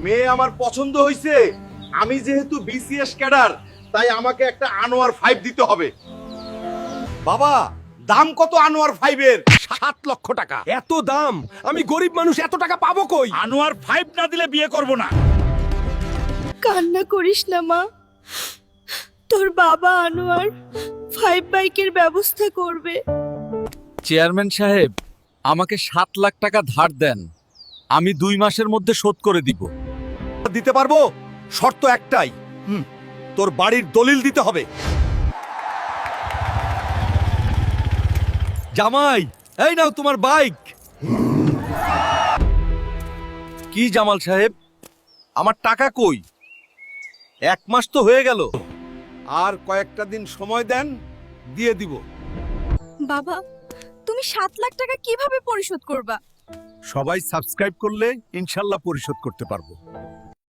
মেয়ে আমার পছন্দ হয়েছে, আমি যেহেতু বিসিএস ক্যাডার তাই আমাকে একটা আনোয়ার 5 দিতে হবে। বাবা, দাম কত আনোয়ার 5 এর? 7 লক্ষ টাকা। এত দাম? আমি গরিব মানুষ, এত টাকা পাবো কই? আনোয়ার 5 না দিলে বিয়ে করব না। কান্না করিস না মা, তোর বাবা আনোয়ার 5 বাইকের ব্যবস্থা করবে। চেয়ারম্যান সাহেব, আমাকে 7 লাখ টাকা ধার দেন, আমি 2 মাসের মধ্যে শোধ করে দিব। দিতে পারবো, শর্ত একটাই, তোর বাড়ির দলিল দিতে হবে। জামাই, এই নাও তোমার বাইক। কি জামাল সাহেব, আমার টাকা কই? 1 মাস তো হয়ে গেল। আর কয়েকটা দিন সময় দেন, দিয়ে দিব। বাবা, তুমি 7 লাখ টাকা কিভাবে পরিশোধ করবা? সবাই সাবস্ক্রাইব করলে ইনশাল্লাহ পরিশোধ করতে পারবো।